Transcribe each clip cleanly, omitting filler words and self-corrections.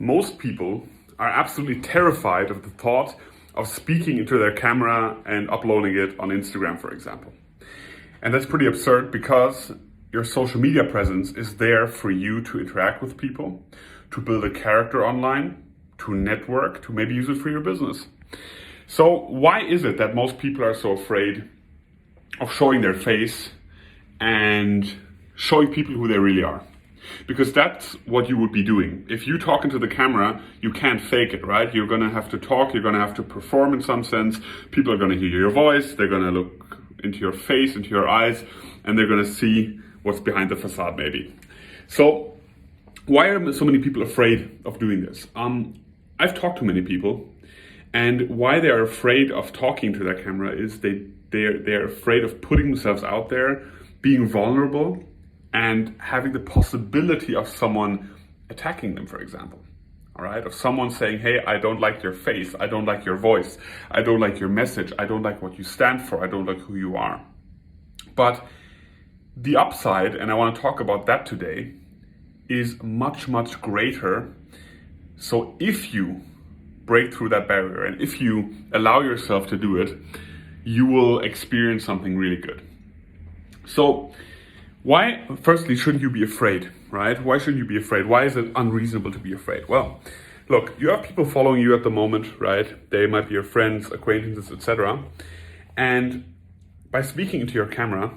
most people are absolutely terrified of the thought of speaking into their camera and uploading it on Instagram, for example. And that's pretty absurd because your social media presence is there for you to interact with people, to build a character online, to network, to maybe use it for your business. So why is it that most people are so afraid of showing their face and showing people who they really are? Because that's what you would be doing. If you talk into the camera, you can't fake it, right? You're gonna have to talk, you're gonna have to perform in some sense. People are gonna hear your voice, they're gonna look into your face, into your eyes, and they're gonna see what's behind the facade maybe. So why are so many people afraid of doing this? I've talked to many people, and why they are afraid of talking to their camera is they're afraid of putting themselves out there, being vulnerable, and having the possibility of someone attacking them, for example. All right, of someone saying, hey, I don't like your face, I don't like your voice, I don't like your message, I don't like what you stand for, I don't like who you are. But the upside, and I want to talk about that today, is much, much greater. So if you break through that barrier and if you allow yourself to do it, you will experience something really good. So why, firstly, shouldn't you be afraid, right? Why shouldn't you be afraid? Why is it unreasonable to be afraid? Well, look, you have people following you at the moment, right? They might be your friends, acquaintances, etc. And by speaking into your camera,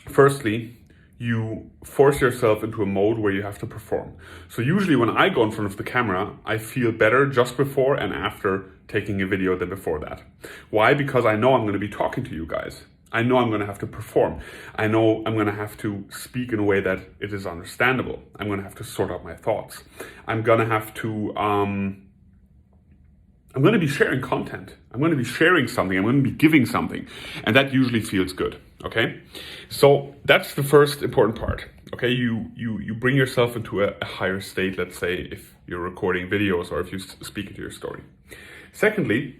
firstly, you force yourself into a mode where you have to perform. So usually when I go in front of the camera, I feel better just before and after taking a video than before that. Why? Because I know I'm going to be talking to you guys. I know I'm going to have to perform. I know I'm going to have to speak in a way that it is understandable. I'm going to have to sort out my thoughts. I'm going to have to, I'm going to be sharing content. I'm going to be sharing something. I'm going to be giving something. And that usually feels good. Okay. So that's the first important part. Okay. You bring yourself into a higher state, let's say, if you're recording videos or if you speak into your story. Secondly,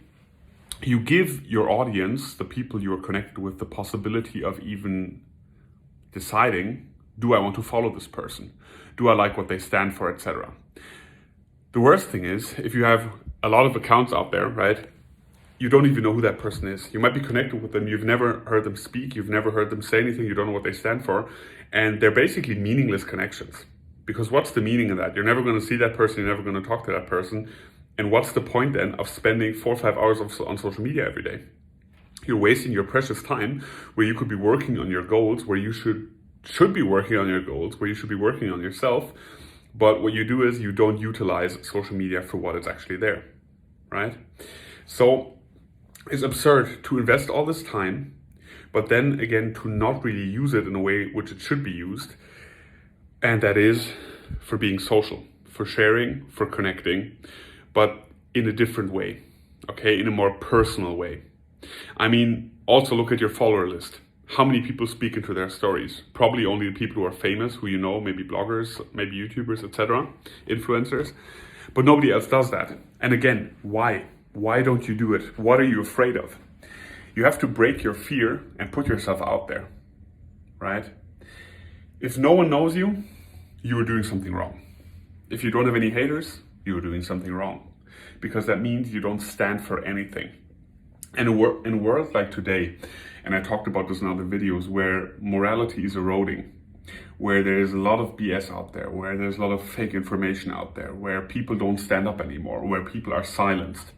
you give your audience, the people you are connected with, the possibility of even deciding, do I want to follow this person? Do I like what they stand for, etc. The worst thing is, if you have a lot of accounts out there, right, you don't even know who that person is. You might be connected with them, you've never heard them speak, you've never heard them say anything, you don't know what they stand for, and they're basically meaningless connections. Because what's the meaning of that? You're never going to see that person, you're never going to talk to that person. And what's the point then of spending 4 or 5 hours on social media every day? You're wasting your precious time where you could be working on your goals, where you should be working on your goals, where you should be working on yourself. But what you do is you don't utilize social media for what is actually there, right? So it's absurd to invest all this time, but then again, to not really use it in a way which it should be used. And that is for being social, for sharing, for connecting, but in a different way, okay, in a more personal way. I mean, also look at your follower list. How many people speak into their stories? Probably only the people who are famous, who you know, maybe bloggers, maybe YouTubers, etc., influencers, but nobody else does that. And again, why? Why don't you do it? What are you afraid of? You have to break your fear and put yourself out there, right? If no one knows you, you are doing something wrong. If you don't have any haters, you're doing something wrong, because that means you don't stand for anything. And in a world like today, and I talked about this in other videos, where morality is eroding, where there's a lot of BS out there, where there's a lot of fake information out there, where people don't stand up anymore, where people are silenced,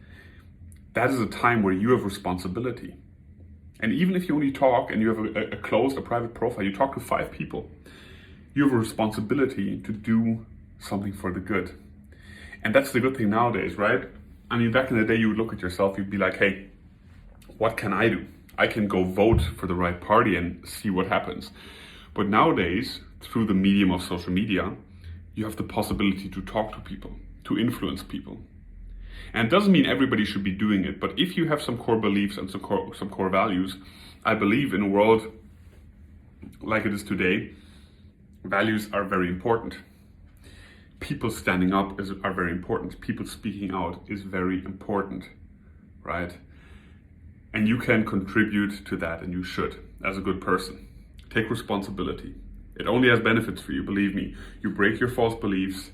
that is a time where you have responsibility. And even if you only talk and you have a closed, a private profile, you talk to 5 people, you have a responsibility to do something for the good. And that's the good thing nowadays, right? I mean, back in the day, you would look at yourself, you'd be like, hey, what can I do? I can go vote for the right party and see what happens. But nowadays, through the medium of social media, you have the possibility to talk to people, to influence people. And it doesn't mean everybody should be doing it, but if you have some core beliefs and some core values, I believe in a world like it is today, values are very important. People standing up are very important. People speaking out is very important, right? And you can contribute to that, and you should, as a good person. Take responsibility. It only has benefits for you, believe me. You break your false beliefs,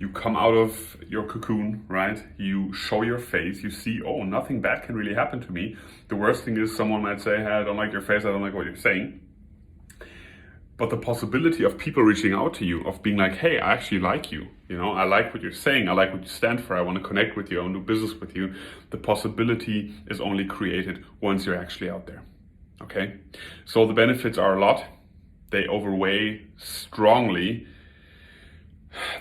You come out of your cocoon, right? You show your face, you see, oh, nothing bad can really happen to me. The worst thing is someone might say, hey, I don't like your face, I don't like what you're saying. But the possibility of people reaching out to you, of being like, hey, I actually like you, I like what you're saying, I like what you stand for, I want to connect with you, I want to do business with you. The possibility is only created once you're actually out there, okay? So the benefits are a lot. They overweigh strongly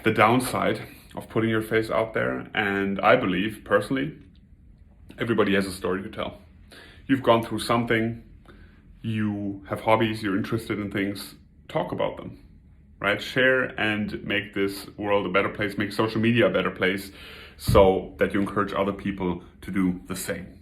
the downside of putting your face out there. And I believe, personally, everybody has a story to tell. You've gone through something, you have hobbies, you're interested in things, talk about them, right? Share and make this world a better place, make social media a better place, so that you encourage other people to do the same.